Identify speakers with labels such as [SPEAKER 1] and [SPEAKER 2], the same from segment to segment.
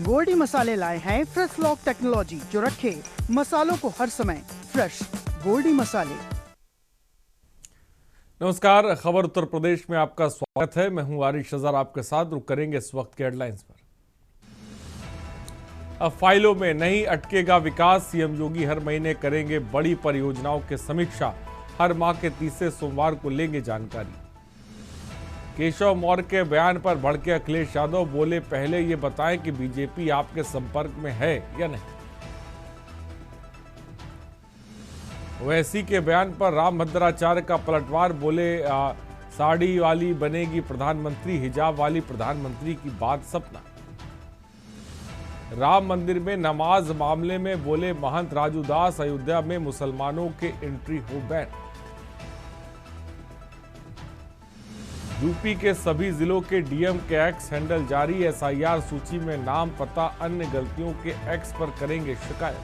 [SPEAKER 1] गोल्डी मसाले लाए हैं फ्रेश लॉक टेक्नोलॉजी जो रखे मसालों को हर समय फ्रेश। गोल्डी मसाले।
[SPEAKER 2] नमस्कार, खबर उत्तर प्रदेश में आपका स्वागत है। मैं हूं आरिश अजहर आपके साथ। रुक करेंगे इस वक्त के हेडलाइंस पर। अब फाइलों में नहीं अटकेगा विकास, सीएम योगी हर महीने करेंगे बड़ी परियोजनाओं की समीक्षा। हर माह के तीसरे सोमवार को लेंगे जानकारी। केशव मौर्य के बयान पर भड़के अखिलेश यादव, बोले पहले ये बताएं कि बीजेपी आपके संपर्क में है या नहीं। ओवैसी के बयान पर रामभद्राचार्य का पलटवार, बोले साड़ी वाली बनेगी प्रधानमंत्री, हिजाब वाली प्रधानमंत्री की बात सपना। राम मंदिर में नमाज मामले में बोले महंत राजू दास, अयोध्या में मुसलमानों के एंट्री हो बैन। यूपी के सभी जिलों के डीएम के एक्स हैंडल जारी, एसआईआर सूची में नाम पता अन्य गलतियों के एक्स पर करेंगे शिकायत।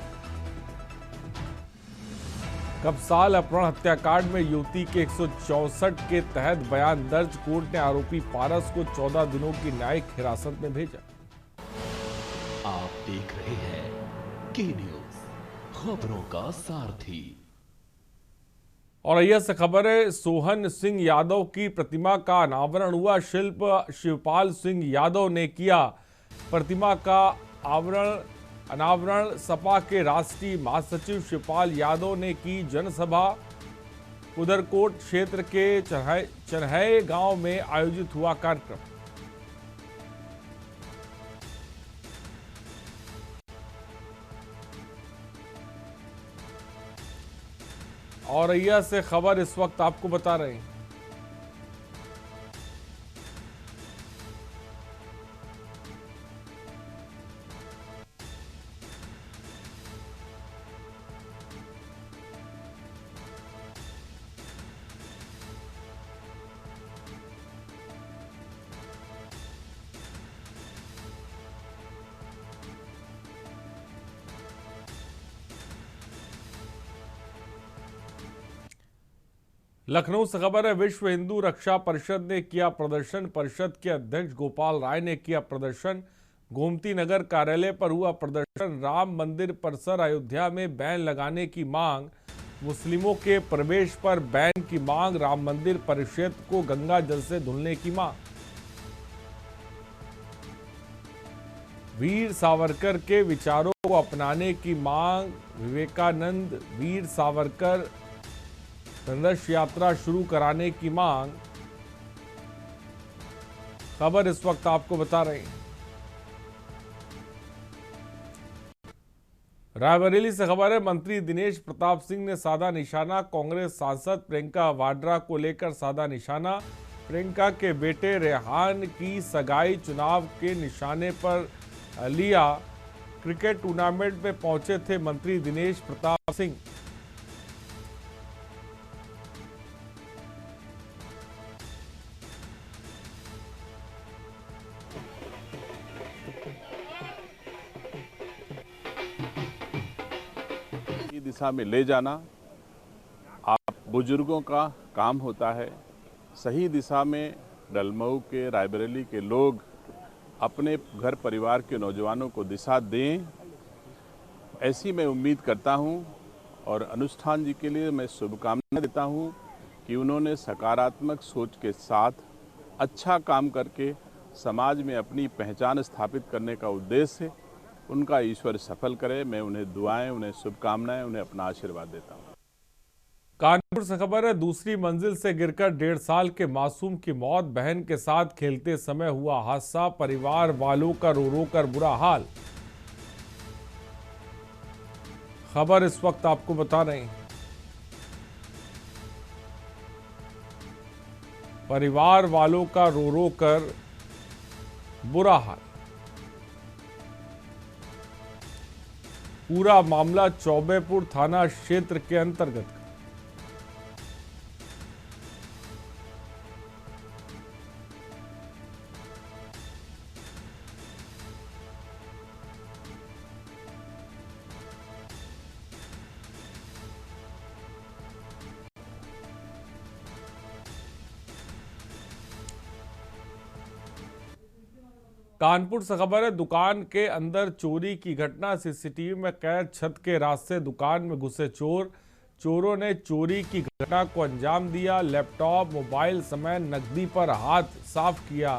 [SPEAKER 2] कपसाल अपहरण हत्याकांड में युवती के 164 के तहत बयान दर्ज, कोर्ट ने आरोपी पारस को 14 दिनों की न्यायिक हिरासत में भेजा।
[SPEAKER 3] आप देख रहे हैं के न्यूज, खबरों का सारथी।
[SPEAKER 2] और यह से खबर है, सोहन सिंह यादव की प्रतिमा का अनावरण हुआ। शिल्प शिवपाल सिंह यादव ने किया प्रतिमा का अनावरण। सपा के राष्ट्रीय महासचिव शिवपाल यादव ने की जनसभा। उदरकोट क्षेत्र के चरहै गांव में आयोजित हुआ कार्यक्रम। और यह से खबर इस वक्त आपको बता रहे हैं। लखनऊ से खबर है, विश्व हिंदू रक्षा परिषद ने किया प्रदर्शन। परिषद के अध्यक्ष गोपाल राय ने किया प्रदर्शन। गोमती नगर कार्यालय पर हुआ प्रदर्शन। राम मंदिर परिसर अयोध्या में बैन लगाने की मांग, मुस्लिमों के प्रवेश पर बैन की मांग, राम मंदिर परिसर को गंगा जल से धुलने की मांग। वीर सावरकर के विचारों को अपनाने की मांग, विवेकानंद वीर सावरकर संघर्ष यात्रा शुरू कराने की मांग। खबर इस वक्त आपको बता रहे हैं। रायबरेली से खबर है, मंत्री दिनेश प्रताप सिंह ने साधा निशाना। कांग्रेस सांसद प्रियंका वाड्रा को लेकर साधा निशाना। प्रियंका के बेटे रेहान की सगाई चुनाव के निशाने पर लिया। क्रिकेट टूर्नामेंट में पहुंचे थे मंत्री दिनेश प्रताप सिंह।
[SPEAKER 4] दिशा में ले जाना आप बुजुर्गों का काम होता है। सही दिशा में डलमऊ के, रायबरेली के लोग अपने घर परिवार के नौजवानों को दिशा दें, ऐसी मैं उम्मीद करता हूं। और अनुष्ठान जी के लिए मैं शुभकामनाएं देता हूं कि उन्होंने सकारात्मक सोच के साथ अच्छा काम करके समाज में अपनी पहचान स्थापित करने का उद्देश्य, उनका ईश्वर सफल करे। मैं उन्हें दुआएं, उन्हें शुभकामनाएं, उन्हें अपना आशीर्वाद देता हूं।
[SPEAKER 2] कानपुर से खबर है, दूसरी मंजिल से गिरकर 1.5 साल के मासूम की मौत। बहन के साथ खेलते समय हुआ हादसा, परिवार वालों का रो रो कर बुरा हाल। खबर इस वक्त आपको बता रहे हैं। परिवार वालों का रो रो कर बुरा हाल। पूरा मामला चौबेपुर थाना क्षेत्र के अंतर्गत। कानपुर से खबर है, दुकान के अंदर चोरी की घटना सीसीटीवी में कैद। छत के रास्ते दुकान में घुसे चोरों ने चोरी की घटना को अंजाम दिया। लैपटॉप, मोबाइल समेत नकदी पर हाथ साफ किया।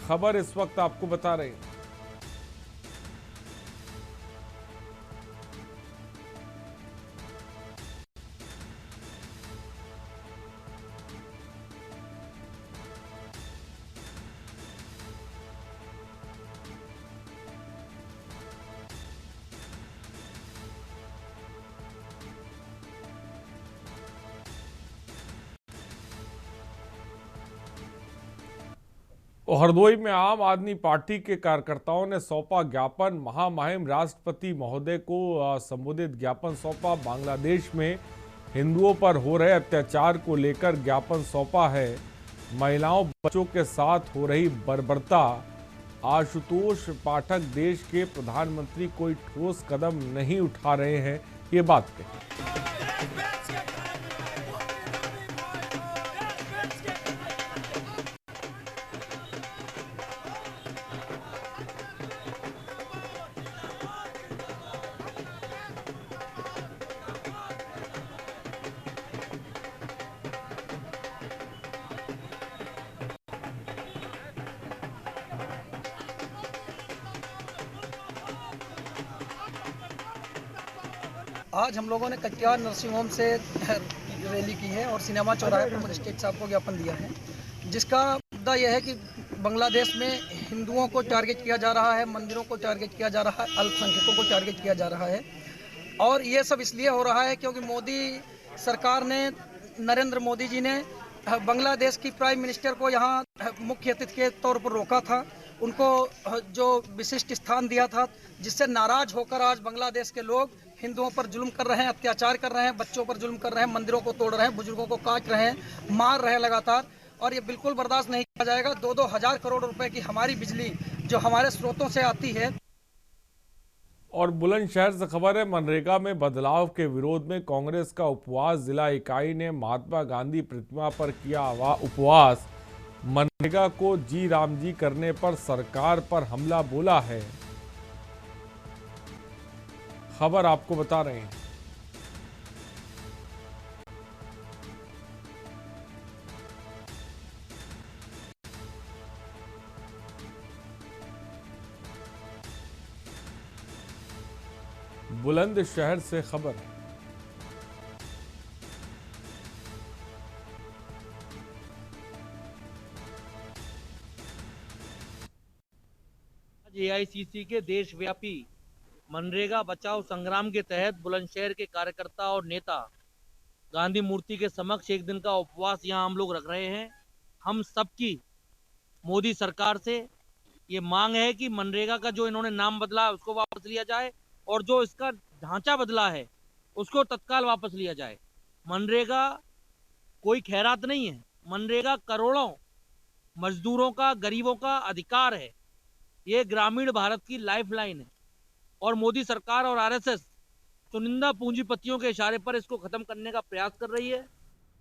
[SPEAKER 2] खबर इस वक्त आपको बता रहे हैं। और हरदोई में आम आदमी पार्टी के कार्यकर्ताओं ने सौंपा ज्ञापन। महामहिम राष्ट्रपति महोदय को संबोधित ज्ञापन सौंपा। बांग्लादेश में हिंदुओं पर हो रहे अत्याचार को लेकर ज्ञापन सौंपा है। महिलाओं बच्चों के साथ हो रही बर्बरता। आशुतोष पाठक देश के प्रधानमंत्री कोई ठोस कदम नहीं उठा रहे हैं, ये बात कही।
[SPEAKER 5] आज हम लोगों ने कटियार नर्सिंग होम से रैली की है और सिनेमा चौराहे पर मजिस्ट्रेट साहब को ज्ञापन दिया है, जिसका मुद्दा यह है कि बांग्लादेश में हिंदुओं को टारगेट किया जा रहा है, मंदिरों को टारगेट किया जा रहा है, अल्पसंख्यकों को टारगेट किया जा रहा है। और ये सब इसलिए हो रहा है क्योंकि मोदी सरकार ने, नरेंद्र मोदी जी ने बांग्लादेश की प्राइम मिनिस्टर को यहाँ मुख्य अतिथि के तौर पर रोका था, उनको जो विशिष्ट स्थान दिया था, जिससे नाराज होकर आज बांग्लादेश के लोग हिंदुओं पर जुल्म कर रहे हैं, अत्याचार कर रहे हैं, बच्चों पर जुल्म कर रहे हैं, मंदिरों को तोड़ रहे हैं, बुजुर्गों को काट रहे हैं, मार रहे हैं लगातार। और ये बिल्कुल बर्दाश्त नहीं किया जाएगा। 2-2 हज़ार करोड़ रुपए की हमारी बिजली जो हमारे स्रोतों से आती है।
[SPEAKER 2] और बुलंदशहर से खबर है, मनरेगा में बदलाव के विरोध में कांग्रेस का उपवास। जिला इकाई ने महात्मा गांधी प्रतिमा पर किया उपवास। मनरेगा को जी राम जी करने पर सरकार पर हमला बोला है। खबर आपको बता रहे हैं। बुलंदशहर से खबर है।
[SPEAKER 6] एआईसीसी के देशव्यापी मनरेगा बचाओ संग्राम के तहत बुलंदशहर के कार्यकर्ता और नेता गांधी मूर्ति के समक्ष एक दिन का उपवास यहां हम लोग रख रहे हैं। हम सबकी मोदी सरकार से ये मांग है कि मनरेगा का जो इन्होंने नाम बदला है उसको वापस लिया जाए और जो इसका ढांचा बदला है उसको तत्काल वापस लिया जाए। मनरेगा कोई खैरात नहीं है, मनरेगा करोड़ों मजदूरों का, गरीबों का अधिकार है। ये ग्रामीण भारत की लाइफलाइन है और मोदी सरकार और आरएसएस चुनिंदा पूंजीपतियों के इशारे पर इसको खत्म करने का प्रयास कर रही है।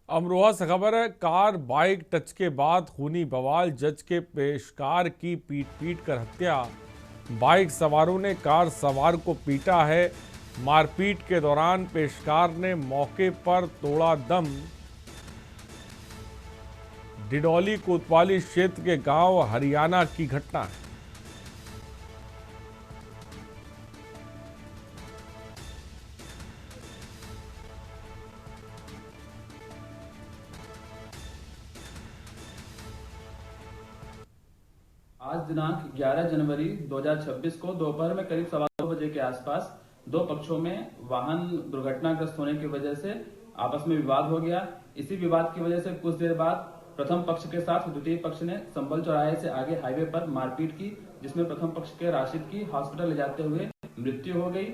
[SPEAKER 2] अमरोहा से खबर है, कार बाइक टच के बाद खूनी बवाल। जज के पेशकार की पीट कर हत्या। बाइक सवारों ने कार सवार को पीटा है। मारपीट के दौरान पेशकार ने मौके पर तोड़ा दम। डिडौली कोतवाली क्षेत्र के गांव हरियाणा की घटना है।
[SPEAKER 7] आज दिनांक 11 जनवरी 2026 को दोपहर में करीब 2:15 बजे के आसपास दो पक्षों में वाहन दुर्घटनाग्रस्त होने की वजह से आपस में विवाद हो गया। इसी विवाद की वजह से कुछ देर बाद प्रथम पक्ष के साथ द्वितीय पक्ष ने संबल चौराहे से आगे हाईवे पर मारपीट की, जिसमें प्रथम पक्ष के राशिद की हॉस्पिटल ले जाते हुए मृत्यु हो गई।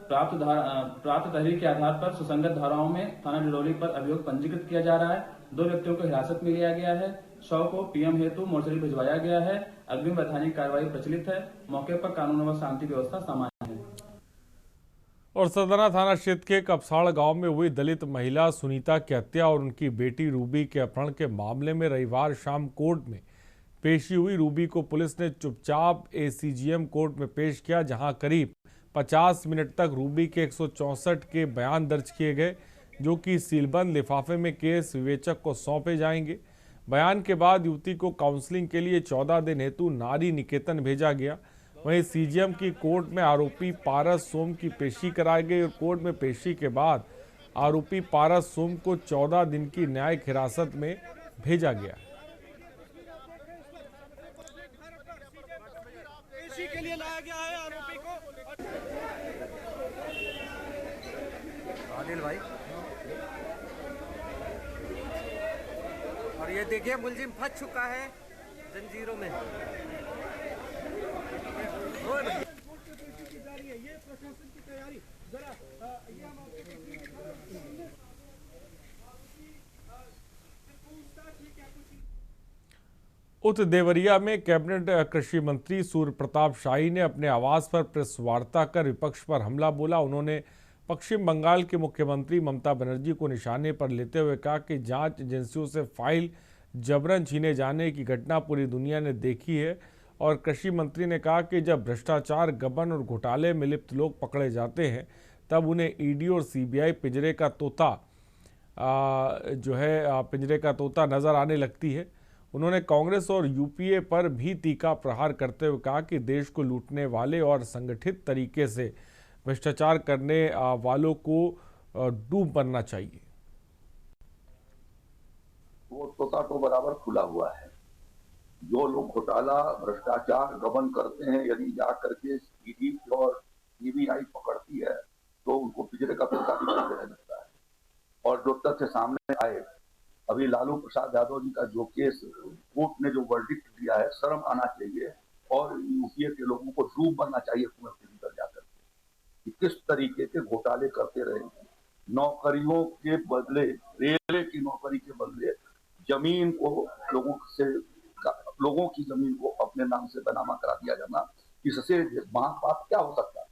[SPEAKER 7] प्राप्त तहरीर के आधार पर सुसंगत धाराओं में थाना डिडौली पर अभियोग पंजीकृत किया जा रहा है। 2 व्यक्तियों को हिरासत में लिया गया है। शव को पीएम हेतु मोर्चरी भिजवाया गया है। अग्रिम वैधानिक कार्रवाई प्रचलित है। मौके पर कानून व शांति व्यवस्था सामान्य है।
[SPEAKER 2] और सदना थाना क्षेत्र के कपसाड़ गांव में हुई दलित महिला सुनीता की हत्या और उनकी बेटी रूबी के अपहरण के मामले में रविवार शाम कोर्ट में पेशी हुई। रूबी को पुलिस ने चुपचाप एसीजीएम कोर्ट में पेश किया, जहां करीब 50 मिनट तक रूबी के 164 के बयान दर्ज किए गए, जो कि सीलबंद लिफाफे में केस विवेचक को सौंपे जाएंगे। बयान के बाद युवती को काउंसलिंग के लिए 14 दिन हेतु नारी निकेतन भेजा गया। वहीं सीजीएम की कोर्ट में आरोपी पारस सोम की पेशी कराई गई और कोर्ट में पेशी के बाद आरोपी पारस सोम को 14 दिन की न्यायिक हिरासत में भेजा गया।
[SPEAKER 8] के लिए लाया गया है आरोपी को। आदिल भाई, और ये देखिए मुलजिम फंस चुका है जंजीरों में। ये प्रशासन की तैयारी जरा ये हम
[SPEAKER 2] उत देवरिया में कैबिनेट कृषि मंत्री सूर्य प्रताप शाही ने अपने आवास पर प्रेस वार्ता कर विपक्ष पर हमला बोला। उन्होंने पश्चिम बंगाल के मुख्यमंत्री ममता बनर्जी को निशाने पर लेते हुए कहा कि जांच एजेंसियों से फाइल जबरन छीने जाने की घटना पूरी दुनिया ने देखी है। और कृषि मंत्री ने कहा कि जब भ्रष्टाचार, गबन और घोटाले में लिप्त लोग पकड़े जाते हैं तब उन्हें ईडी और सीबीआई पिंजरे का तोता पिंजरे का तोता नजर आने लगती है। उन्होंने कांग्रेस और यूपीए पर भी तीखा प्रहार करते हुए कहा कि देश को लूटने वाले और संगठित तरीके से भ्रष्टाचार करने वालों को डूब बनना चाहिए।
[SPEAKER 9] वो तोता तो बराबर खुला हुआ है। जो लोग घोटाला, भ्रष्टाचार, गबन करते हैं, यदि जा करके ईडी और सीबीआई पकड़ती है तो उनको पिंजरे का तोता दिखाई देने लगता है। और जो तथ्य सामने आए, अभी लालू प्रसाद यादव जी का जो केस, कोर्ट ने जो वर्डिक्ट दिया है, शर्म आना चाहिए और यूपीए के लोगों को डूब बनना चाहिए कुएं के भीतर जाकर कि किस तरीके के घोटाले करते रहे। नौकरियों के बदले, रेलवे की नौकरी के बदले जमीन को लोगों की जमीन को अपने नाम से बनामा करा दिया जाना, इससे महापाप क्या हो सकता है।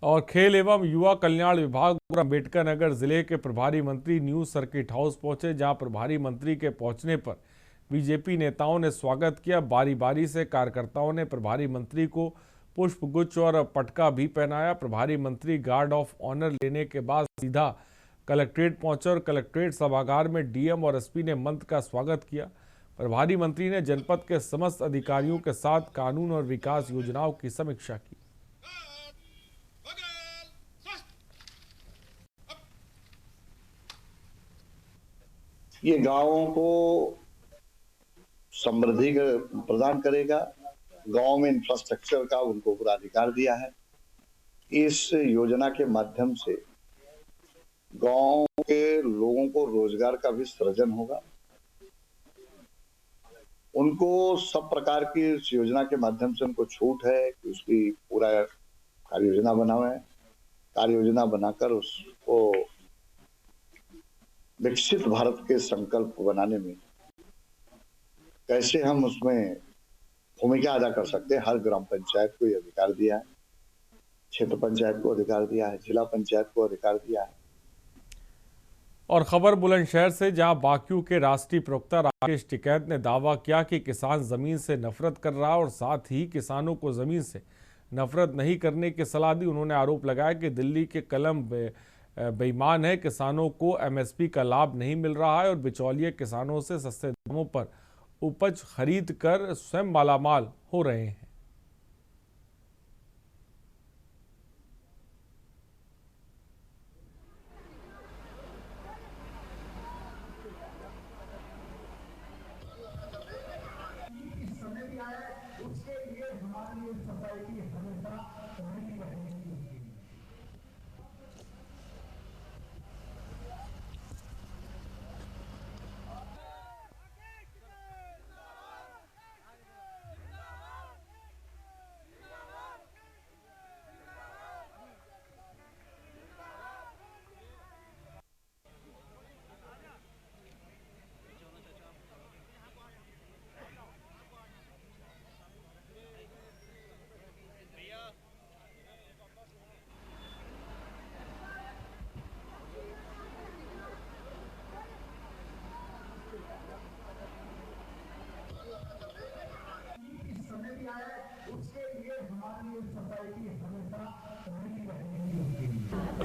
[SPEAKER 2] और खेल एवं युवा कल्याण विभाग अम्बेडकर नगर जिले के प्रभारी मंत्री न्यू सर्किट हाउस पहुंचे, जहां प्रभारी मंत्री के पहुंचने पर बीजेपी नेताओं ने स्वागत किया। बारी बारी से कार्यकर्ताओं ने प्रभारी मंत्री को पुष्पगुच्छ और पटका भी पहनाया। प्रभारी मंत्री गार्ड ऑफ ऑनर लेने के बाद सीधा कलेक्ट्रेट पहुंचे और कलेक्ट्रेट सभागार में डीएम और एसपी ने मंत्र का स्वागत किया। प्रभारी मंत्री ने जनपद के समस्त अधिकारियों के साथ कानून और विकास योजनाओं की समीक्षा की।
[SPEAKER 10] ये गांवों को समृद्धि प्रदान करेगा। गांव में इंफ्रास्ट्रक्चर का उनको पूरा अधिकार दिया है। इस योजना के माध्यम से गांव के लोगों को रोजगार का भी सृजन होगा। उनको सब प्रकार की इस योजना के माध्यम से उनको छूट है कि उसकी पूरा कार्य योजना बनावे, कार्य योजना बनाकर उसको विकसित भारत के संकल्प बनाने में कैसे हम उसमें भूमिका अदा कर सकते हैं। हर ग्राम पंचायत को ये अधिकार दिया है, क्षेत्र पंचायत को अधिकार दिया है, जिला पंचायत को अधिकार दिया है।
[SPEAKER 2] और खबर बुलंदशहर से, जहां बाक्यू के राष्ट्रीय प्रवक्ता राकेश टिकैत ने दावा किया कि किसान जमीन से नफरत कर रहा और साथ ही किसानों को जमीन से नफरत नहीं करने की सलाह दी। उन्होंने आरोप लगाया कि दिल्ली के कलम बेईमान है, किसानों को एमएसपी का लाभ नहीं मिल रहा है और बिचौलिए किसानों से सस्ते दामों पर उपज खरीद कर स्वयं मालामाल हो रहे हैं।
[SPEAKER 8] भैया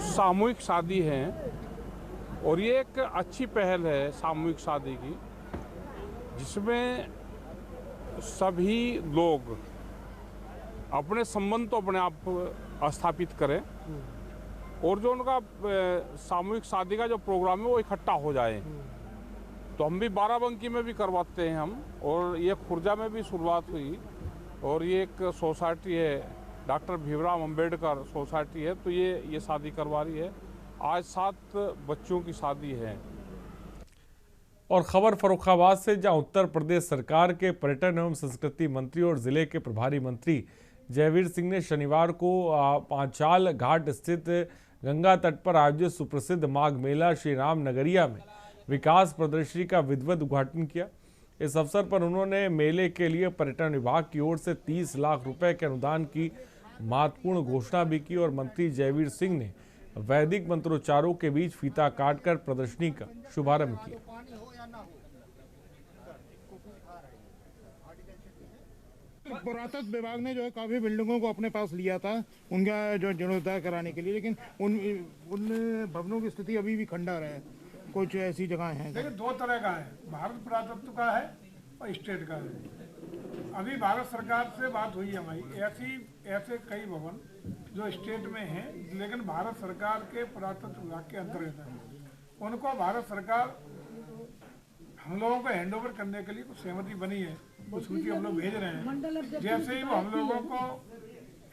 [SPEAKER 11] सामूहिक शादी है और ये एक अच्छी पहल है सामूहिक शादी की, जिसमें सभी लोग अपने संबंध तो अपने आप स्थापित करें और जो उनका सामूहिक शादी का जो प्रोग्राम है वो इकट्ठा हो जाए। तो हम भी बाराबंकी में भी करवाते हैं हम, और ये खुर्जा में भी शुरुआत हुई, और ये एक सोसाइटी है डॉक्टर भीमराव अंबेडकर सोसाइटी है, तो ये शादी करवा रही है। आज 7 बच्चों की शादी है।
[SPEAKER 2] और खबर फर्रुखाबाद से, जहां उत्तर प्रदेश सरकार के पर्यटन एवं संस्कृति मंत्री और जिले के प्रभारी मंत्री जयवीर सिंह ने शनिवार को पांचाल घाट स्थित गंगा तट पर आयोजित सुप्रसिद्ध माघ मेला श्री राम नगरिया में विकास प्रदर्शनी का विधिवत उद्घाटन किया। इस अवसर पर उन्होंने मेले के लिए पर्यटन विभाग की ओर से 30 लाख रुपए के अनुदान की महत्वपूर्ण घोषणा भी की और मंत्री जयवीर सिंह ने वैदिक मंत्रोच्चारों के बीच फीता काटकर प्रदर्शनी का शुभारंभ किया।
[SPEAKER 8] पुरातत्व विभाग ने जो है काफी बिल्डिंगों को अपने पास लिया था उनका जो जीर्णोद्धार कराने के लिए, लेकिन उन भवनों की स्थिति अभी भी खंडहर है। कुछ ऐसी जगह हैं।
[SPEAKER 12] देखिए, 2 तरह का है, भारत पुरातत्व का है और स्टेट का है। अभी भारत सरकार से बात हुई है हमारी, ऐसे कई भवन जो स्टेट में हैं लेकिन भारत सरकार के पुरातत्व विभाग के अंतर्गत है, उनको भारत सरकार हम लोगों को हैंडओवर करने के लिए कुछ सहमति बनी है, वो सूची हम लोग भेज रहे हैं। जैसे ही वो हम लोगों को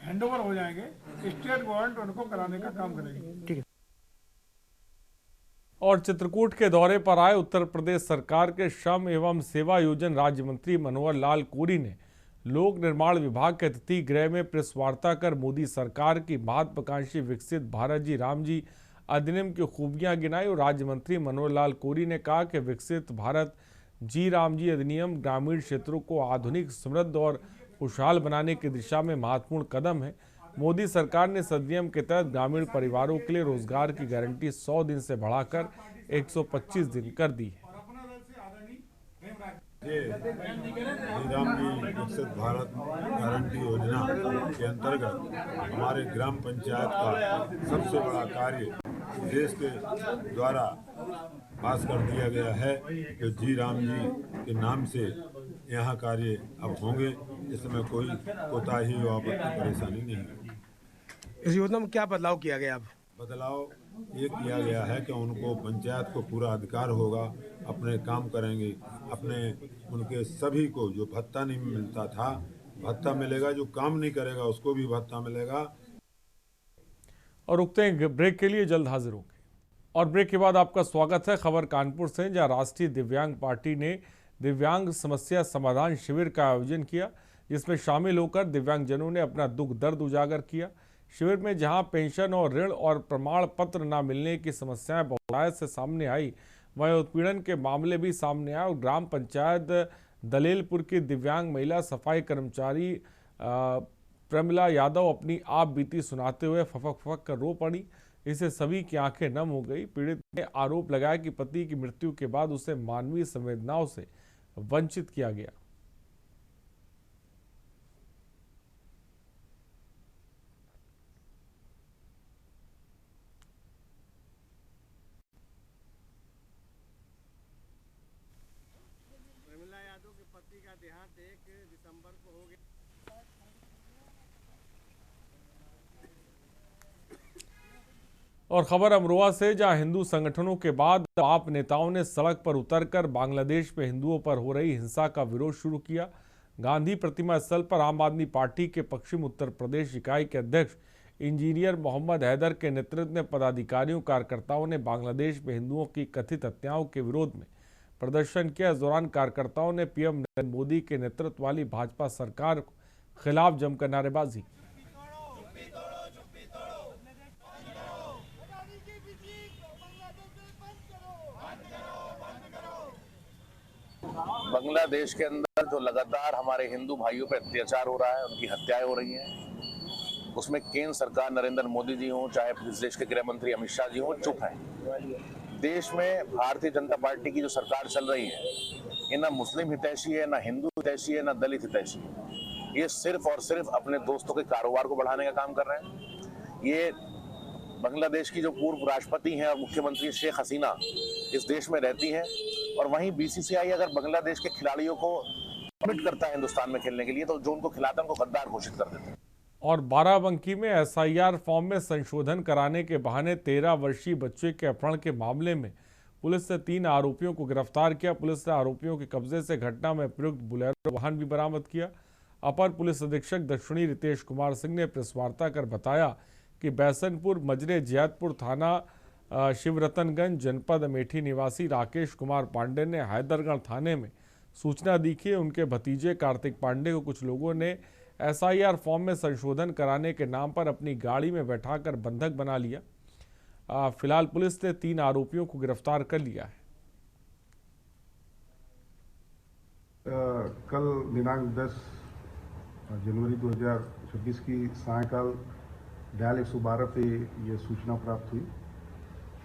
[SPEAKER 12] हैंडओवर हो जाएंगे, स्टेट गवर्नमेंट उनको कराने का काम करेगी।
[SPEAKER 8] ठीक है।
[SPEAKER 2] और चित्रकूट के दौरे पर आए उत्तर प्रदेश सरकार के श्रम एवं सेवा योजन राज्य मंत्री मनोहर लाल कोरी ने लोक निर्माण विभाग के अतिथि गृह में प्रेस वार्ता कर मोदी सरकार की महत्वाकांक्षी विकसित भारत जी राम जी अधिनियम की खूबियां गिनाई। और राज्य मंत्री मनोहर लाल कोरी ने कहा कि विकसित भारत जी राम जी अधिनियम ग्रामीण क्षेत्रों को आधुनिक, समृद्ध और खुशहाल बनाने की दिशा में महत्वपूर्ण कदम है। मोदी सरकार ने इस अधिनियम के तहत ग्रामीण परिवारों के लिए रोजगार की गारंटी 100 दिन से बढ़ाकर 125 दिन कर दी है।
[SPEAKER 13] राम जी विकसित भारत गारंटी योजना के अंतर्गत हमारे ग्राम पंचायत का सबसे बड़ा कार्य देश के द्वारा पास कर दिया गया है कि जी राम जी के नाम से यहाँ कार्य अब होंगे। इसमें कोई कोताही व आपत्ति परेशानी नहीं है।
[SPEAKER 8] इस योजना में क्या बदलाव किया गया? अब
[SPEAKER 13] बदलाव ये किया गया है कि उनको पंचायत को पूरा अधिकार होगा, अपने काम करेंगे, अपने उनके सभी को जो भत्ता नहीं मिलता था भत्ता मिलेगा, जो काम नहीं करेगा उसको भी भत्ता मिलेगा।
[SPEAKER 2] और रुकते हैं ब्रेक के लिए, जल्द हाजिर होंगे। और ब्रेक के बाद आपका स्वागत है। खबर कानपुर से, जहां राष्ट्रीय दिव्यांग पार्टी ने दिव्यांग समस्या समाधान शिविर का आयोजन किया, जिसमें शामिल होकर दिव्यांगजनों ने अपना दुख दर्द उजागर किया। शिविर में जहां पेंशन और ऋण और प्रमाण पत्र न मिलने की समस्याएं बहुतायत से सामने आई, वहीं उत्पीड़न के मामले भी सामने आए। और ग्राम पंचायत दलेलपुर की दिव्यांग महिला सफाई कर्मचारी प्रमिला यादव अपनी आप बीती सुनाते हुए फफक फफक कर रो पड़ी। इससे सभी की आंखें नम हो गई। पीड़ित ने आरोप लगाया कि पति की मृत्यु के बाद उसे मानवीय संवेदनाओं से वंचित किया गया।
[SPEAKER 8] प्रमिला यादव के पति का देहांत 1 दिसंबर को हो गया।
[SPEAKER 2] और खबर अमरोहा से, जहां हिंदू संगठनों के बाद आप नेताओं ने सड़क पर उतरकर बांग्लादेश में हिंदुओं पर हो रही हिंसा का विरोध शुरू किया। गांधी प्रतिमा स्थल पर आम आदमी पार्टी के पश्चिम उत्तर प्रदेश इकाई के अध्यक्ष इंजीनियर मोहम्मद हैदर के नेतृत्व में पदाधिकारियों कार्यकर्ताओं ने बांग्लादेश में हिंदुओं की कथित हत्याओं के विरोध में प्रदर्शन किया। इस दौरान कार्यकर्ताओं ने पीएम नरेंद्र मोदी के नेतृत्व वाली भाजपा सरकार के खिलाफ जमकर नारेबाजी।
[SPEAKER 14] बांग्लादेश के अंदर जो लगातार हमारे हिंदू भाइयों पर अत्याचार हो रहा है, उनकी हत्याएं हो रही हैं, उसमें केंद्र सरकार नरेंद्र मोदी जी हों चाहे इस देश के गृह मंत्री अमित शाह जी हों, चुप है। देश में भारतीय जनता पार्टी की जो सरकार चल रही है, ये ना मुस्लिम हितैषी है, ना हिंदू हितैषी है, ना दलित हितैषी है। ये सिर्फ और सिर्फ अपने दोस्तों के कारोबार को बढ़ाने का काम कर रहे हैं। ये बांग्लादेश की जो पूर्व राष्ट्रपति हैं और मुख्यमंत्री शेख हसीना इस देश में रहती हैं, और वहीं बीसीसीआई अगर बांग्लादेश के खिलाड़ियों को परमिट करता है हिंदुस्तान में खेलने के लिए, तो जो उनको खिलाता है उनको गद्दार घोषित कर देते हैं।
[SPEAKER 2] और बाराबंकी में एसआईआर फॉर्म में संशोधन कराने के बहाने 13 वर्षीय बच्चे के अपहरण के मामले में पुलिस ने 3 आरोपियों को गिरफ्तार किया। पुलिस ने आरोपियों के कब्जे से घटना में प्रयुक्त बुलेरो वाहन भी बरामद किया। अपर पुलिस अधीक्षक दक्षिणी रितेश कुमार सिंह ने प्रेस वार्ता कर बताया कि बैसनपुर मजरे जियादपुर थाना शिवरतनगंज जनपद अमेठी निवासी राकेश कुमार पांडे ने हैदरगढ़ थाने में सूचना दी कि उनके भतीजे कार्तिक पांडे को कुछ लोगों ने एसआईआर फॉर्म में संशोधन कराने के नाम पर अपनी गाड़ी में बैठाकर बंधक बना लिया। फिलहाल पुलिस ने 3 आरोपियों को गिरफ्तार कर लिया है।
[SPEAKER 15] कल दिनांक 10 जनवरी 2026 की सायंकाल डायल 112 पे ये सूचना प्राप्त हुई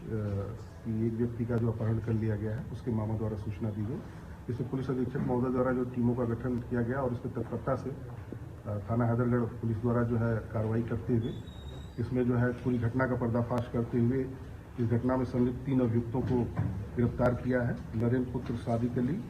[SPEAKER 15] कि एक व्यक्ति का जो अपहरण कर लिया गया है, उसके मामा द्वारा सूचना दी गई। इसमें पुलिस अधीक्षक महोदय द्वारा जो टीमों का गठन किया गया और इसके तत्परता से थाना हैदरगढ़ पुलिस द्वारा जो है कार्रवाई करते हुए इसमें जो है पूरी घटना का पर्दाफाश करते हुए इस घटना में संलिप्त 3 अभियुक्तों को गिरफ्तार किया है। नरेंद्र पुत्र सादिक अली।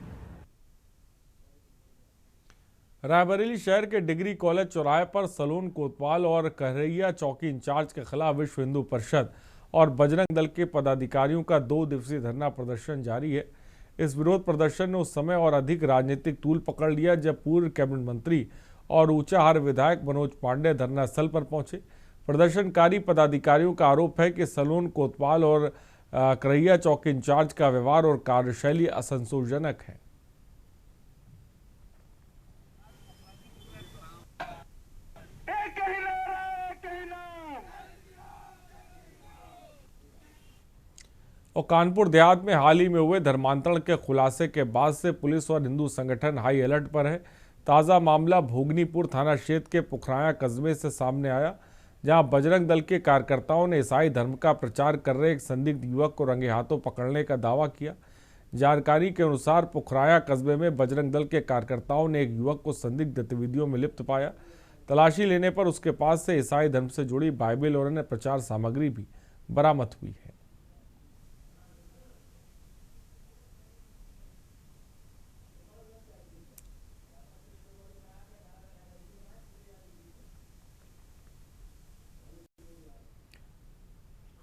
[SPEAKER 2] रायबरेली शहर के डिग्री कॉलेज चौराहे पर सलून कोतवाल और कहरैया चौकी इंचार्ज के खिलाफ विश्व हिंदू परिषद और बजरंग दल के पदाधिकारियों का 2 दिवसीय धरना प्रदर्शन जारी है। इस विरोध प्रदर्शन ने उस समय और अधिक राजनीतिक तूल पकड़ लिया जब पूर्व कैबिनेट मंत्री और ऊंचाहार विधायक मनोज पांडे धरना स्थल पर पहुंचे। प्रदर्शनकारी पदाधिकारियों का आरोप है कि सलून कोतवाल और कहरैया चौकी इंचार्ज का व्यवहार और कार्यशैली असंतोषजनक है। और कानपुर देहात में हाल ही में हुए धर्मांतरण के खुलासे के बाद से पुलिस और हिंदू संगठन हाई अलर्ट पर है। ताज़ा मामला भोगनीपुर थाना क्षेत्र के पुखराया कस्बे से सामने आया, जहां बजरंग दल के कार्यकर्ताओं ने ईसाई धर्म का प्रचार कर रहे एक संदिग्ध युवक को रंगे हाथों पकड़ने का दावा किया। जानकारी के अनुसार पुखराया कस्बे में बजरंग दल के कार्यकर्ताओं ने एक युवक को संदिग्ध गतिविधियों में लिप्त पाया। तलाशी लेने पर उसके पास से ईसाई धर्म से जुड़ी बाइबल और अन्य प्रचार सामग्री भी बरामद हुई है।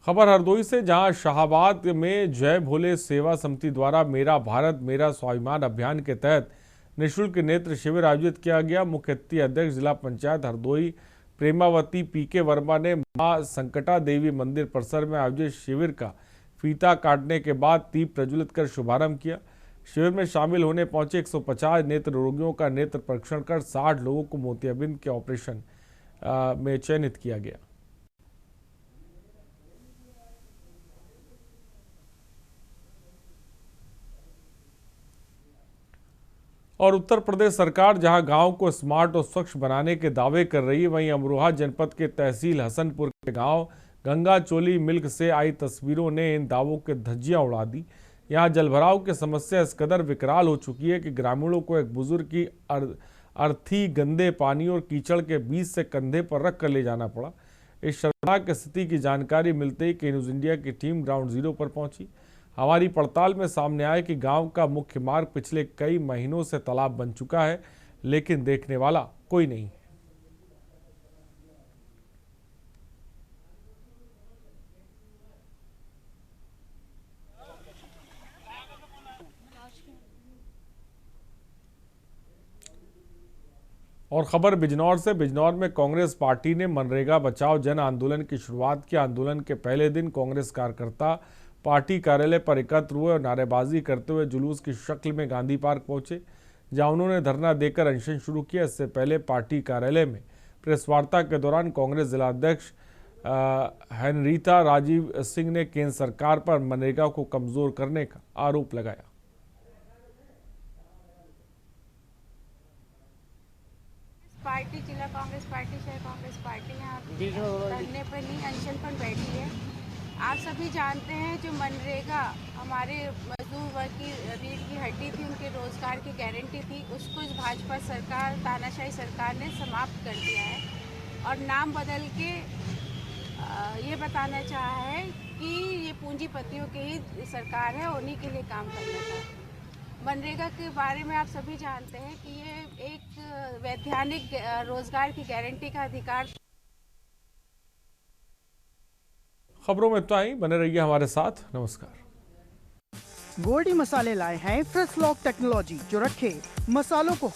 [SPEAKER 2] खबर हरदोई से, जहां शाहाबाद में जय भोले सेवा समिति द्वारा मेरा भारत मेरा स्वाभिमान अभियान के तहत निःशुल्क नेत्र शिविर आयोजित किया गया। मुख्य अतिथि अध्यक्ष जिला पंचायत हरदोई प्रेमावती पीके वर्मा ने मां संकटा देवी मंदिर परिसर में आयोजित शिविर का फीता काटने के बाद दीप प्रज्वलित कर शुभारंभ किया। शिविर में शामिल होने पहुंचे 150 नेत्र रोगियों का नेत्र परीक्षण कर 60 लोगों को मोतियाबिंद के ऑपरेशन में चयनित किया गया। और उत्तर प्रदेश सरकार जहां गांव को स्मार्ट और स्वच्छ बनाने के दावे कर रही है, वहीं अमरोहा जनपद के तहसील हसनपुर के गांव गंगा चोली मिल्क से आई तस्वीरों ने इन दावों के धज्जियां उड़ा दी। यहां जलभराव की समस्या इस कदर विकराल हो चुकी है कि ग्रामीणों को एक बुजुर्ग की अर्थी गंदे पानी और कीचड़ के बीच से कंधे पर रख कर ले जाना पड़ा। इस शर्मनाक स्थिति की जानकारी मिलते ही के न्यूज़ इंडिया की टीम ग्राउंड जीरो पर पहुंची। हमारी पड़ताल में सामने आया कि गांव का मुख्य मार्ग पिछले कई महीनों से तालाब बन चुका है, लेकिन देखने वाला कोई नहीं है। और खबर बिजनौर से, बिजनौर में कांग्रेस पार्टी ने मनरेगा बचाओ जन आंदोलन की शुरुआत की। आंदोलन के पहले दिन कांग्रेस कार्यकर्ता पार्टी कार्यालय पर एकत्र हुए और नारेबाजी करते हुए जुलूस की शक्ल में गांधी पार्क पहुंचे, जहां उन्होंने धरना देकर अनशन शुरू किया। इससे पहले पार्टी कार्यालय में प्रेस वार्ता के दौरान कांग्रेस जिलाध्यक्ष हेनरीता राजीव सिंह ने केंद्र सरकार पर मनरेगा को कमजोर करने का आरोप लगाया।
[SPEAKER 16] पार्टी जिला कांग्रेस पार्टी शहर कांग्रेस पार्टी यहाँ धरने पर नहीं अनशन पर बैठी है। आप सभी जानते हैं जो मनरेगा हमारे मजदूर वर्ग की रीढ़ की हड्डी थी, उनके रोजगार की गारंटी थी, उसको इस भाजपा सरकार, तानाशाही सरकार ने समाप्त कर दिया है और नाम बदल के ये बताना चाहा है कि ये पूंजीपतियों की ही सरकार है, उन्हीं के लिए काम करना था। मनरेगा के बारे में आप सभी जानते हैं कि ये एक वैधानिक रोजगार की गारंटी का अधिकार।
[SPEAKER 2] खबरों में इतना ही, बने रहिए हमारे साथ। नमस्कार।
[SPEAKER 1] गोल्डी मसाले लाए हैं फ्रेश लॉक टेक्नोलॉजी, जो रखे मसालों को हर